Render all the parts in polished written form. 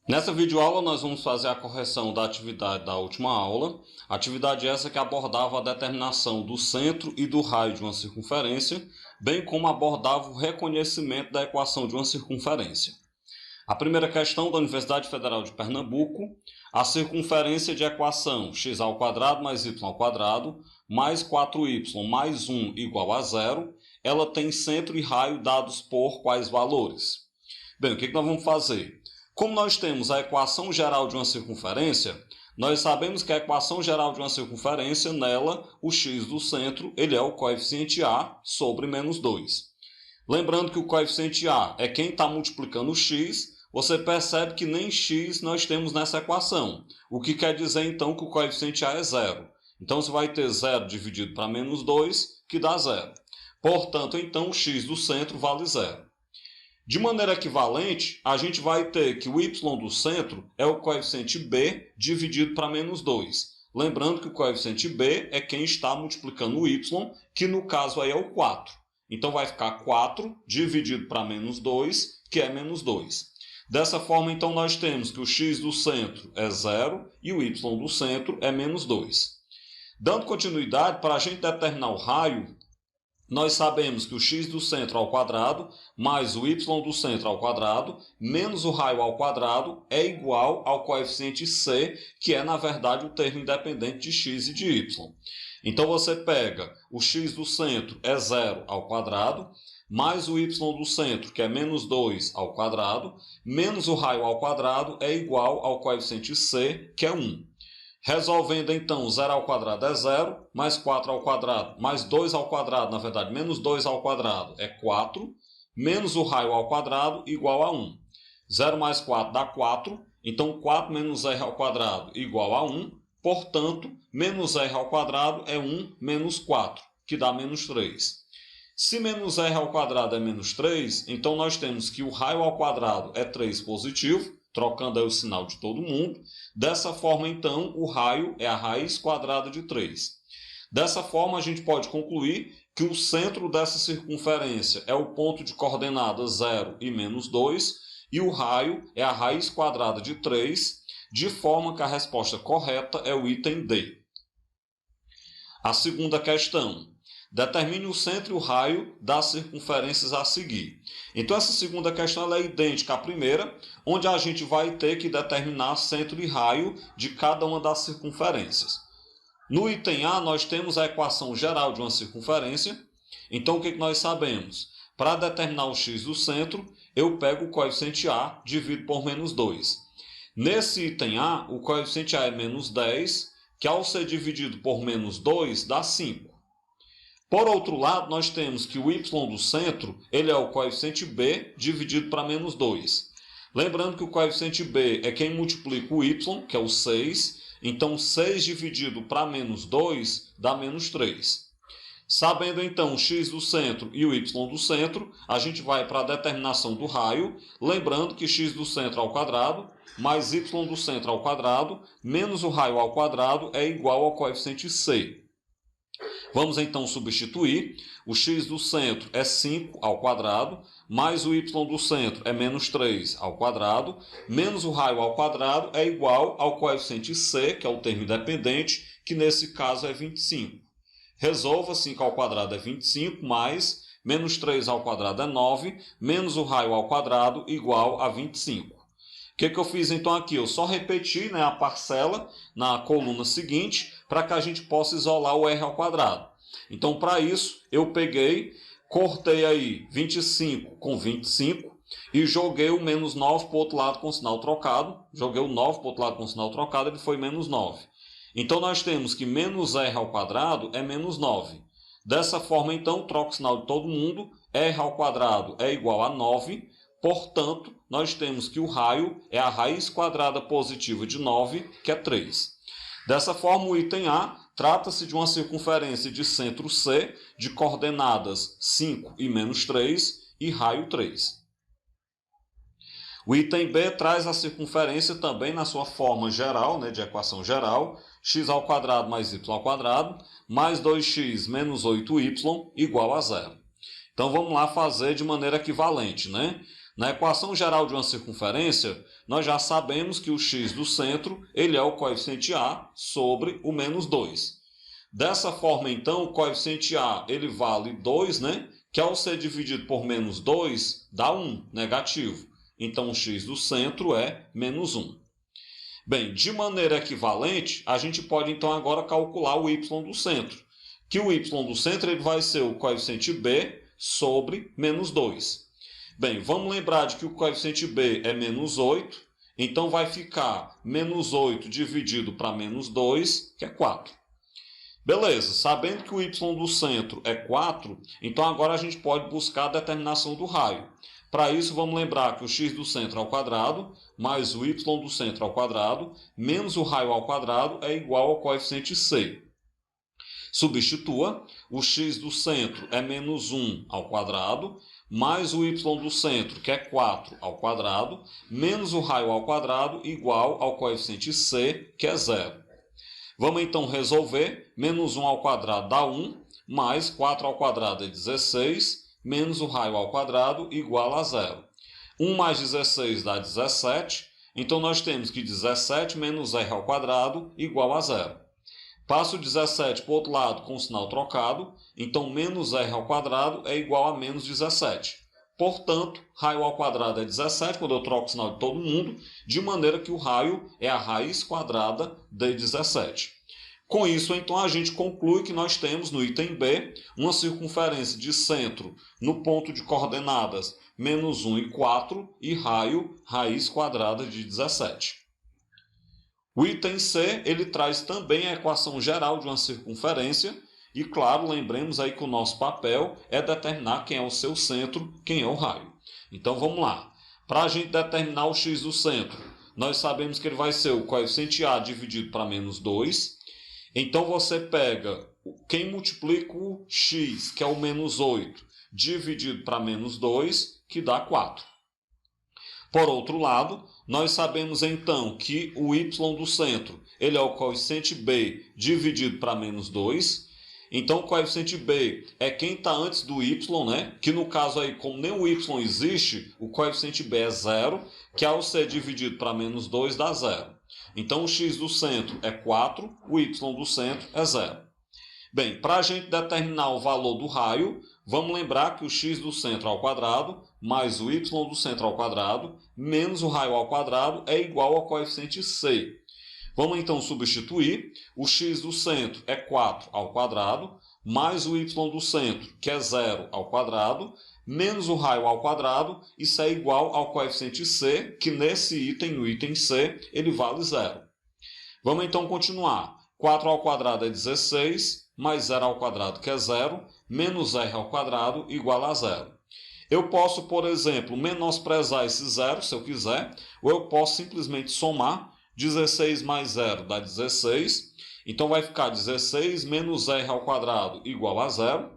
Nessa videoaula nós vamos fazer a correção da atividade da última aula. Atividade essa que abordava a determinação do centro e do raio de uma circunferência, bem como abordava o reconhecimento da equação de uma circunferência. A primeira questão da Universidade Federal de Pernambuco, a circunferência de equação x² mais y² mais 4y mais 1 igual a 0, ela tem centro e raio dados por quais valores? Bem, o que nós vamos fazer? Como nós temos a equação geral de uma circunferência, nós sabemos que a equação geral de uma circunferência, nela, o x do centro, ele é o coeficiente a sobre menos 2. Lembrando que o coeficiente a é quem está multiplicando o x, você percebe que nem x nós temos nessa equação, o que quer dizer então que o coeficiente a é zero. Então você vai ter 0 dividido para menos 2, que dá 0. Portanto, então o x do centro vale 0. De maneira equivalente, a gente vai ter que o y do centro é o coeficiente b dividido para menos 2. Lembrando que o coeficiente b é quem está multiplicando o y, que no caso aí é o 4. Então vai ficar 4 dividido para menos 2, que é menos 2. Dessa forma, então, nós temos que o x do centro é 0 e o y do centro é menos 2. Dando continuidade, para a gente determinar o raio, nós sabemos que o x do centro ao quadrado mais o y do centro ao quadrado menos o raio ao quadrado é igual ao coeficiente c, que é, na verdade, o termo independente de x e de y. Então, você pega o x do centro é 0 ao quadrado, mais o y do centro, que é menos 2 ao quadrado, menos o raio ao quadrado é igual ao coeficiente c, que é 1. Resolvendo, então, 0 ao quadrado é 0, mais 4 ao quadrado, mais 2 ao quadrado, na verdade, menos 2 ao quadrado é 4, menos o raio ao quadrado igual a 1. 0 mais 4 dá 4, então 4 menos r ao quadrado igual a 1, portanto, menos r ao quadrado é 1 menos 4, que dá menos 3. Se menos r ao quadrado é menos 3, então nós temos que o raio ao quadrado é 3 positivo, trocando aí o sinal de todo mundo. Dessa forma, então, o raio é a raiz quadrada de 3. Dessa forma, a gente pode concluir que o centro dessa circunferência é o ponto de coordenadas 0 e menos 2, e o raio é a raiz quadrada de 3, de forma que a resposta correta é o item D. A segunda questão. Determine o centro e o raio das circunferências a seguir. Então, essa segunda questão ela é idêntica à primeira, onde a gente vai ter que determinar centro e raio de cada uma das circunferências. No item A, nós temos a equação geral de uma circunferência. Então, o que nós sabemos? Para determinar o x do centro, eu pego o coeficiente a, divido por menos 2. Nesse item A, o coeficiente a é menos 10, que ao ser dividido por menos 2, dá 5. Por outro lado, nós temos que o y do centro ele é o coeficiente b dividido para menos 2. Lembrando que o coeficiente b é quem multiplica o y, que é o 6. Então, 6 dividido para menos 2 dá menos 3. Sabendo, então, o x do centro e o y do centro, a gente vai para a determinação do raio. Lembrando que x do centro ao quadrado mais y do centro ao quadrado menos o raio ao quadrado é igual ao coeficiente c. Vamos então substituir. O x do centro é 5 ao quadrado, mais o y do centro é menos 3 ao quadrado, menos o raio ao quadrado é igual ao coeficiente c, que é o termo independente, que nesse caso é 25. Resolva, 5 ao quadrado é 25, mais menos 3 ao quadrado é 9, menos o raio ao quadrado igual a 25. O que eu fiz então aqui? Eu só repeti, a parcela na coluna seguinte para que a gente possa isolar o r ao quadrado. Então, para isso, eu cortei aí 25 com 25 e joguei o menos 9 para o outro lado com sinal trocado. Joguei o 9 para o outro lado com sinal trocado, ele foi menos 9. Então, nós temos que menos r ao quadrado é menos 9. Dessa forma, então, troco o sinal de todo mundo. R ao quadrado é igual a 9. Portanto, nós temos que o raio é a raiz quadrada positiva de 9, que é 3. Dessa forma, o item A trata-se de uma circunferência de centro C, de coordenadas 5 e menos 3, e raio 3. O item B traz a circunferência também na sua forma geral, de equação geral, x² mais y² mais 2x menos 8y igual a 0. Então, vamos lá fazer de maneira equivalente, Na equação geral de uma circunferência, nós já sabemos que o x do centro ele é o coeficiente A sobre o menos 2. Dessa forma, então, o coeficiente A ele vale 2, né? Que ao ser dividido por menos 2, dá 1, negativo. Então, o x do centro é menos 1. Bem, de maneira equivalente, a gente pode então agora calcular o y do centro. Que o y do centro ele vai ser o coeficiente B sobre menos 2. Bem, vamos lembrar de que o coeficiente B é menos 8, então vai ficar menos 8 dividido para menos 2, que é 4. Beleza, sabendo que o y do centro é 4, então agora a gente pode buscar a determinação do raio. Para isso, vamos lembrar que o x do centro ao quadrado, mais o y do centro ao quadrado, menos o raio ao quadrado, é igual ao coeficiente C. Substitua, o x do centro é menos 1 ao quadrado, mais o y do centro, que é 4 ao quadrado, menos o raio ao quadrado, igual ao coeficiente C, que é 0. Vamos então resolver. Menos 1 ao quadrado dá 1, mais 4 ao quadrado é 16, menos o raio ao quadrado, igual a 0. 1 mais 16 dá 17, então nós temos que 17 menos r ao quadrado, igual a 0. Passo o 17 para o outro lado com o sinal trocado, então menos r ao quadrado é igual a menos 17. Portanto, raio ao quadrado é 17, quando eu troco o sinal de todo mundo, de maneira que o raio é a raiz quadrada de 17. Com isso, então, a gente conclui que nós temos no item B uma circunferência de centro no ponto de coordenadas menos 1 e 4 e raio raiz quadrada de 17. O item C, ele traz também a equação geral de uma circunferência e, claro, lembremos aí que o nosso papel é determinar quem é o seu centro, quem é o raio. Então, vamos lá. Para a gente determinar o x do centro, nós sabemos que ele vai ser o coeficiente A dividido para menos 2. Então, você pega quem multiplica o x, que é o menos 8, dividido para menos 2, que dá 4. Por outro lado, nós sabemos então que o y do centro ele é o coeficiente B dividido para menos 2. Então, o coeficiente B é quem está antes do y, né? Que no caso aí, como nem o y existe, o coeficiente B é 0, que ao ser dividido para menos 2 dá 0. Então, o x do centro é 4, o y do centro é 0. Bem, para a gente determinar o valor do raio, vamos lembrar que o x do centro ao quadrado mais o y do centro ao quadrado menos o raio ao quadrado é igual ao coeficiente C. Vamos então substituir. O x do centro é 4 ao quadrado, mais o y do centro, que é 0 ao quadrado, menos o raio ao quadrado, isso é igual ao coeficiente C, que nesse item, no item C, ele vale 0. Vamos então continuar. 4 ao quadrado é 16, mais 0 ao quadrado, que é 0, menos r ao quadrado, igual a 0. Eu posso, por exemplo, menosprezar esse 0, se eu quiser, ou eu posso simplesmente somar. 16 mais 0 dá 16, então vai ficar 16 menos r ao quadrado igual a 0.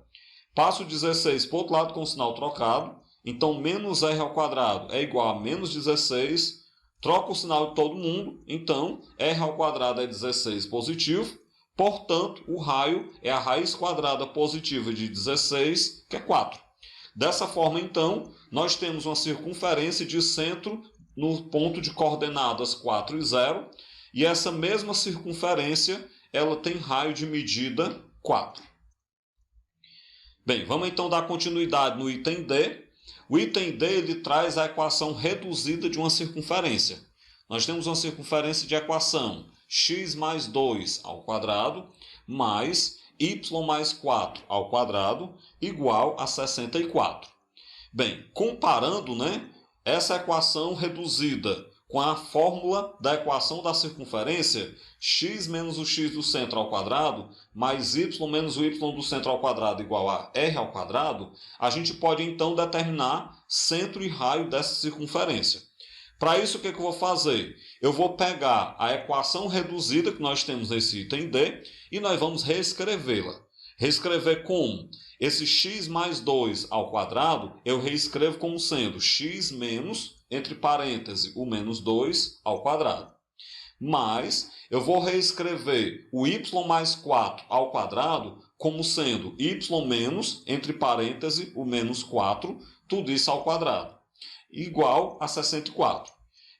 Passo o 16 para o outro lado com o sinal trocado, então menos r ao quadrado é igual a menos 16. Troco o sinal de todo mundo, então r ao quadrado é 16 positivo, portanto o raio é a raiz quadrada positiva de 16, que é 4. Dessa forma, então, nós temos uma circunferência de centro no ponto de coordenadas 4 e 0, e essa mesma circunferência ela tem raio de medida 4. Bem, vamos então dar continuidade no item D. O item D ele traz a equação reduzida de uma circunferência. Nós temos uma circunferência de equação x mais 2 ao quadrado mais y mais 4 ao quadrado igual a 64. Bem, comparando, né, essa equação reduzida com a fórmula da equação da circunferência, x menos o x do centro ao quadrado, mais y menos o y do centro ao quadrado igual a r ao quadrado, a gente pode então determinar centro e raio dessa circunferência. Para isso, o que eu vou fazer? Eu vou pegar a equação reduzida que nós temos nesse item D e nós vamos reescrevê-la. Reescrever como? Esse x mais 2 ao quadrado, eu reescrevo como sendo x menos, entre parênteses, o menos 2 ao quadrado. Mas eu vou reescrever o y mais 4 ao quadrado como sendo y menos, entre parênteses, o menos 4, tudo isso ao quadrado. igual a 64.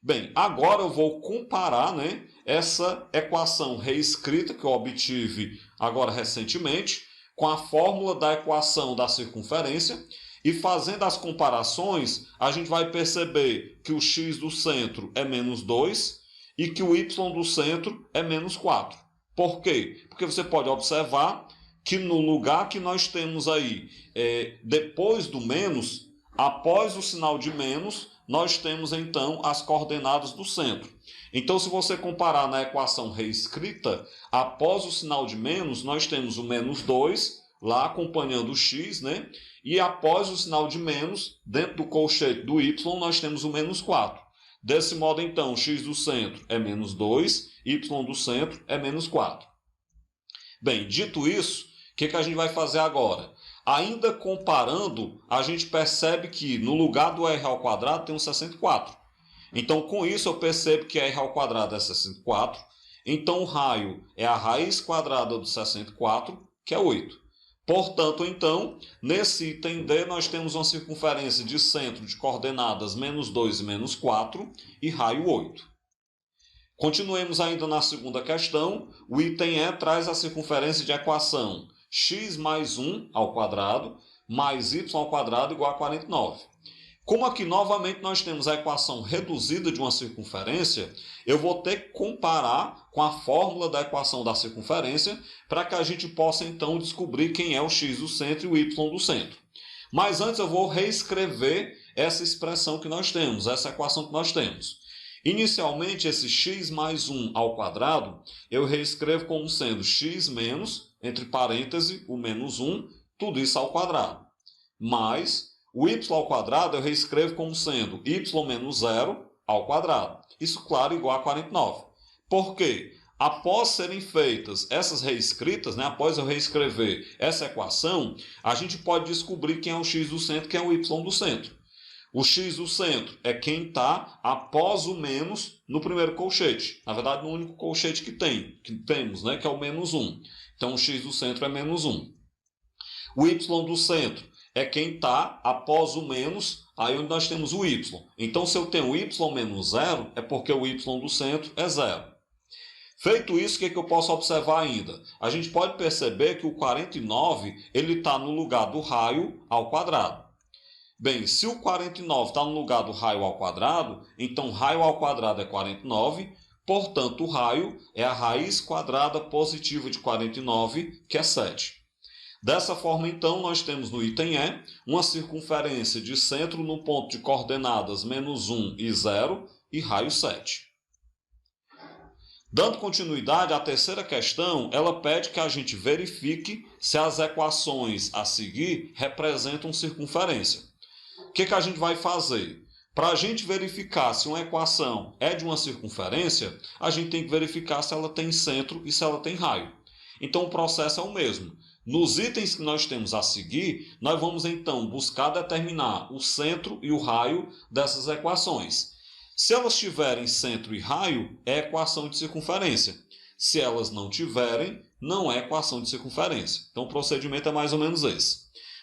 Bem, agora eu vou comparar, né, essa equação reescrita que eu obtive agora recentemente com a fórmula da equação da circunferência e fazendo as comparações, a gente vai perceber que o x do centro é menos 2 e que o y do centro é menos 4. Por quê? Porque você pode observar que no lugar que nós temos aí, depois do menos, após o sinal de menos, nós temos então as coordenadas do centro. Então, se você comparar na equação reescrita, após o sinal de menos, nós temos o menos 2, lá acompanhando o x, né? E após o sinal de menos, dentro do colchete do y, nós temos o menos 4. Desse modo, então, x do centro é menos 2, y do centro é menos 4. Bem, dito isso, o que a gente vai fazer agora? Ainda comparando, a gente percebe que no lugar do r ao quadrado tem um 64. Então, com isso, eu percebo que r ao quadrado é 64. Então, o raio é a raiz quadrada do 64, que é 8. Portanto, então, nesse item D, nós temos uma circunferência de centro de coordenadas menos 2 e menos 4 e raio 8. Continuemos ainda na segunda questão. O item E traz a circunferência de equação x mais 1 ao quadrado mais y ao quadrado igual a 49. Como aqui novamente nós temos a equação reduzida de uma circunferência, eu vou ter que comparar com a fórmula da equação da circunferência para que a gente possa então descobrir quem é o x do centro e o y do centro. Mas antes eu vou reescrever essa expressão que nós temos, essa equação que nós temos. Inicialmente, esse x mais 1 ao quadrado, eu reescrevo como sendo x menos, entre parênteses, o menos 1, tudo isso ao quadrado. Mais o y ao quadrado eu reescrevo como sendo y menos 0 ao quadrado. Isso, claro, igual a 49. Por quê? Após serem feitas essas reescritas, né, após eu reescrever essa equação, a gente pode descobrir quem é o x do centro e quem é o y do centro. O x do centro é quem está após o menos no primeiro colchete. Na verdade, no único colchete que temos, né, que é o menos 1. Então, o x do centro é menos 1. O y do centro é quem está após o menos, aí onde nós temos o y. Então, se eu tenho y menos 0, é porque o y do centro é 0. Feito isso, o que eu posso observar ainda? A gente pode perceber que o 49 está no lugar do raio ao quadrado. Bem, se o 49 está no lugar do raio ao quadrado, então raio ao quadrado é 49, portanto, o raio é a raiz quadrada positiva de 49, que é 7. Dessa forma, então, nós temos no item E uma circunferência de centro no ponto de coordenadas menos 1 e 0 e raio 7. Dando continuidade à terceira questão, ela pede que a gente verifique se as equações a seguir representam circunferência. O que a gente vai fazer? Para a gente verificar se uma equação é de uma circunferência, a gente tem que verificar se ela tem centro e se ela tem raio. Então, o processo é o mesmo. Nos itens que nós temos a seguir, nós vamos então buscar determinar o centro e o raio dessas equações. Se elas tiverem centro e raio, é equação de circunferência. Se elas não tiverem, não é equação de circunferência. Então, o procedimento é mais ou menos esse.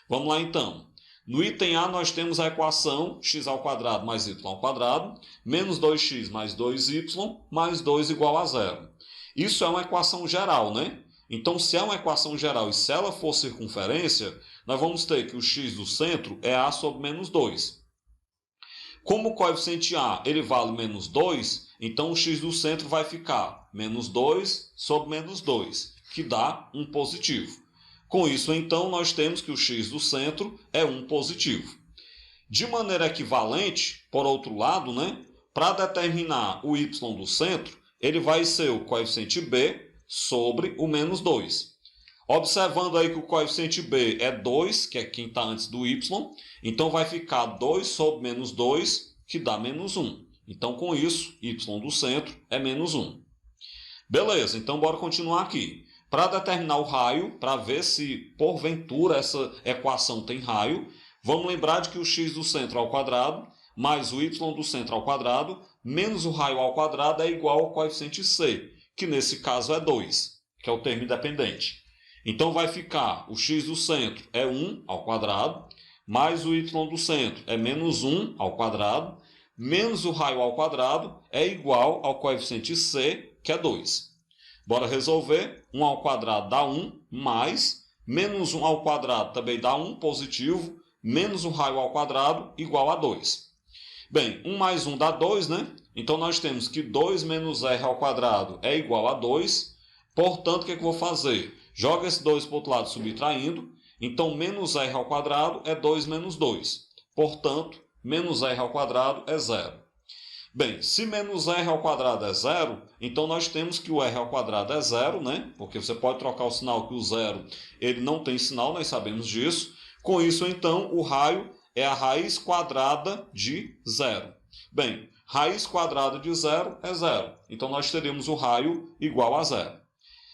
Vamos lá então. No item A, nós temos a equação x ao quadrado mais y ao quadrado, menos 2x mais 2y, mais 2 igual a 0. Isso é uma equação geral, né? Então, se é uma equação geral e se ela for circunferência, nós vamos ter que o x do centro é a sobre menos 2. Como o coeficiente A ele vale menos 2, então o x do centro vai ficar menos 2 sobre menos 2, que dá 1 positivo. Com isso, então, nós temos que o x do centro é 1 positivo. De maneira equivalente, por outro lado, né, para determinar o y do centro, ele vai ser o coeficiente b sobre o menos 2. Observando aí que o coeficiente b é 2, que é quem está antes do y, então vai ficar 2 sobre menos 2, que dá menos 1. Então, com isso, y do centro é menos 1. Beleza, então bora continuar aqui. Para determinar o raio, para ver se porventura essa equação tem raio, vamos lembrar de que o x do centro ao quadrado mais o y do centro ao quadrado menos o raio ao quadrado é igual ao coeficiente c, que nesse caso é 2, que é o termo independente. Então vai ficar o x do centro é 1 ao quadrado, mais o y do centro é menos 1 ao quadrado, menos o raio ao quadrado é igual ao coeficiente c, que é 2. Bora resolver. 1 ao quadrado dá 1, mais menos 1 ao quadrado também dá 1 positivo, menos o raio ao quadrado igual a 2. Bem, 1 mais 1 dá 2, né? Então nós temos que 2 menos r ao quadrado é igual a 2. Portanto, o que eu vou fazer? Joga esse 2 para o outro lado subtraindo. Então, menos r ao quadrado é 2 menos 2. Portanto, menos r ao quadrado é 0. Bem, se menos r ao quadrado é 0, então nós temos que o r ao quadrado é 0, né? Porque você pode trocar o sinal, que o 0 ele não tem sinal, nós sabemos disso. Com isso, então, o raio é a raiz quadrada de 0. Bem, raiz quadrada de 0 é 0. Então, nós teríamos o raio igual a 0.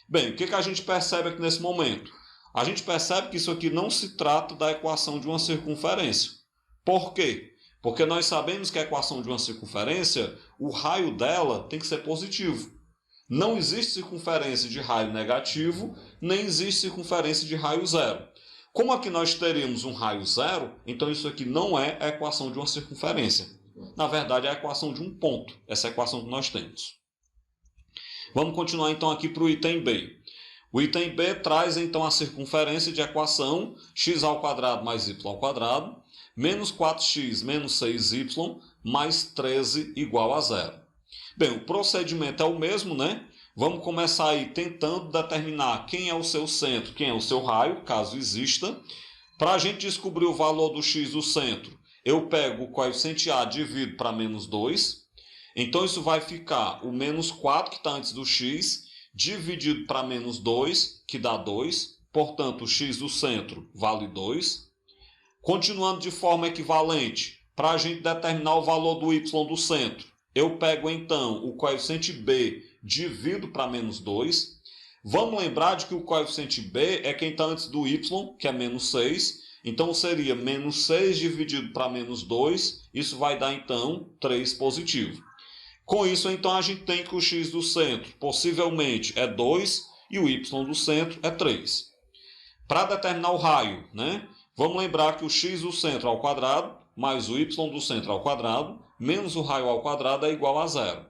Bem, o que a gente percebe aqui nesse momento? A gente percebe que isso aqui não se trata da equação de uma circunferência. Por quê? Porque nós sabemos que a equação de uma circunferência, o raio dela tem que ser positivo. Não existe circunferência de raio negativo, nem existe circunferência de raio zero. Como aqui nós teríamos um raio zero, então isso aqui não é a equação de uma circunferência. Na verdade, é a equação de um ponto, essa é a equação que nós temos. Vamos continuar então aqui para o item B. O item B traz então a circunferência de equação x ao quadrado mais y ao quadrado, menos 4x menos 6y mais 13 igual a 0. Bem, o procedimento é o mesmo, né? Vamos começar aí tentando determinar quem é o seu centro, quem é o seu raio, caso exista. Para a gente descobrir o valor do x do centro, eu pego o coeficiente a, divido para menos 2. Então, isso vai ficar o menos 4, que está antes do x, dividido para menos 2, que dá 2. Portanto, o x do centro vale 2. Continuando de forma equivalente, para a gente determinar o valor do y do centro, eu pego então o coeficiente b, divido para menos 2. Vamos lembrar de que o coeficiente b é quem está antes do y, que é menos 6. Então, seria menos 6 dividido para menos 2. Isso vai dar, então, 3 positivo. Com isso, então, a gente tem que o x do centro possivelmente é 2 e o y do centro é 3. Para determinar o raio, né? Vamos lembrar que o x do centro ao quadrado mais o y do centro ao quadrado menos o raio ao quadrado é igual a 0.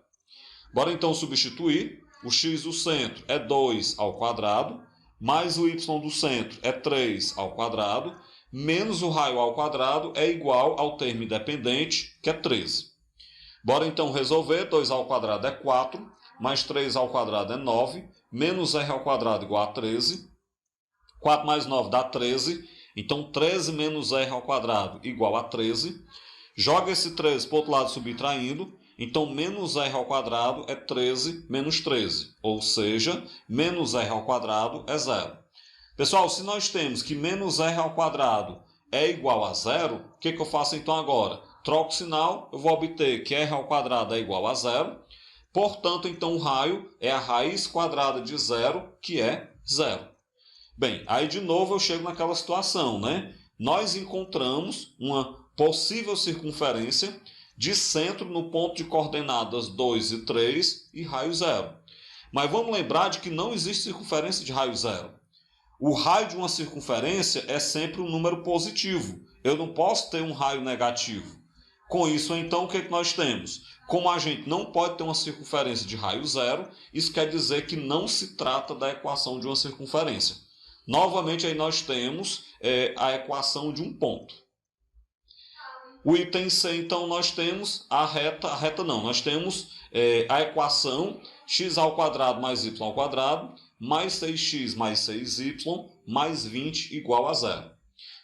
Bora então substituir. O x do centro é 2 ao quadrado, mais o y do centro é 3 ao quadrado, menos o raio ao quadrado é igual ao termo independente, que é 13. Bora então resolver. 2 ao quadrado é 4, mais 3 ao quadrado é 9, menos r ao quadrado igual a 13. 4 mais 9 dá 13, então 13 menos r ao quadrado igual a 13. Joga esse 13 para o outro lado subtraindo, então menos r ao quadrado é 13 menos 13, ou seja, menos r ao quadrado é 0. Pessoal, se nós temos que menos r ao quadrado é igual a 0, o que eu faço então agora? Troco o sinal, eu vou obter que r ao quadrado é igual a 0. Portanto, então o raio é a raiz quadrada de 0, que é 0. Bem, aí de novo eu chego naquela situação, né? Nós encontramos uma possível circunferência de centro no ponto de coordenadas 2 e 3 e raio 0. Mas vamos lembrar de que não existe circunferência de raio 0. O raio de uma circunferência é sempre um número positivo. Eu não posso ter um raio negativo. Com isso, então, o que nós temos? Como a gente não pode ter uma circunferência de raio 0, isso quer dizer que não se trata da equação de uma circunferência. Novamente, aí nós temos a equação de um ponto. O item C, então, nós temos nós temos a equação x ao quadrado mais y ao quadrado mais 6x mais 6y mais 20 igual a 0.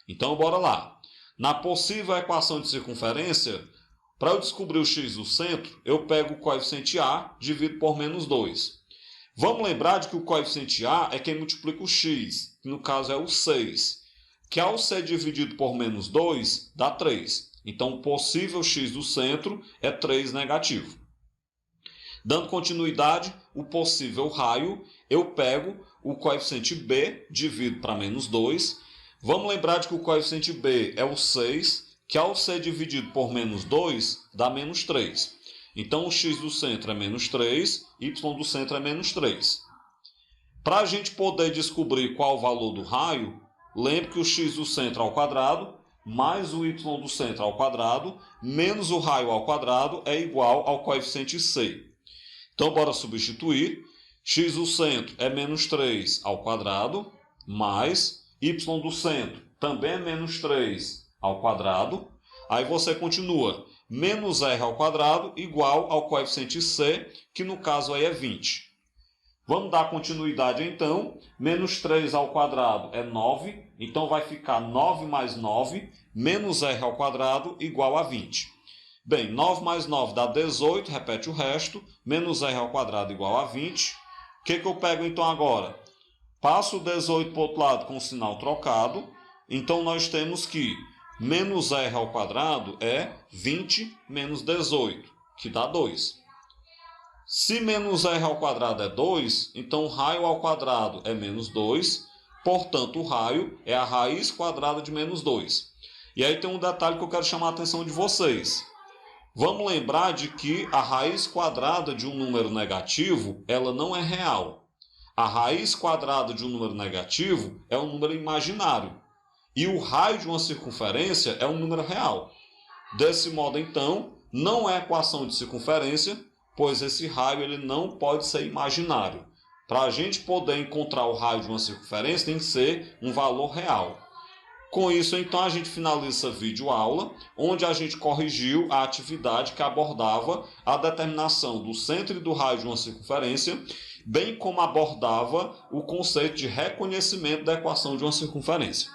Então, bora lá. Na possível equação de circunferência, para eu descobrir o x do centro, eu pego o coeficiente a, divido por menos 2. Vamos lembrar de que o coeficiente a é quem multiplica o x, que no caso é o 6, que ao ser dividido por menos 2, dá 3. Então, o possível x do centro é 3 negativo. Dando continuidade, o possível raio, eu pego o coeficiente b, divido para menos 2. Vamos lembrar de que o coeficiente b é o 6, que ao ser dividido por menos 2, dá menos 3. Então, o x do centro é menos 3, y do centro é menos 3. Para a gente poder descobrir qual o valor do raio, lembre que o x do centro ao quadrado mais o y do centro ao quadrado, menos o raio ao quadrado, é igual ao coeficiente c. Então, bora substituir. X do centro é menos 3 ao quadrado, mais y do centro também é menos 3 ao quadrado. Aí você continua, menos r ao quadrado igual ao coeficiente c, que no caso aí é 20. Vamos dar continuidade então. Menos 3 ao quadrado é 9, então vai ficar 9 mais 9, menos r ao quadrado igual a 20. Bem, 9 mais 9 dá 18, repete o resto, menos r ao quadrado igual a 20. O que eu pego então agora? Passo o 18 para o outro lado com o sinal trocado, então nós temos que menos r ao quadrado é 20 menos 18, que dá 2. Se menos r ao quadrado é 2, então raio ao quadrado é menos 2, portanto o raio é a raiz quadrada de menos 2. E aí tem um detalhe que eu quero chamar a atenção de vocês. Vamos lembrar de que a raiz quadrada de um número negativo, ela não é real. A raiz quadrada de um número negativo é um número imaginário. E o raio de uma circunferência é um número real. Desse modo, então, não é equação de circunferência, pois esse raio ele não pode ser imaginário. Para a gente poder encontrar o raio de uma circunferência, tem que ser um valor real. Com isso, então, a gente finaliza essa videoaula, onde a gente corrigiu a atividade que abordava a determinação do centro e do raio de uma circunferência, bem como abordava o conceito de reconhecimento da equação de uma circunferência.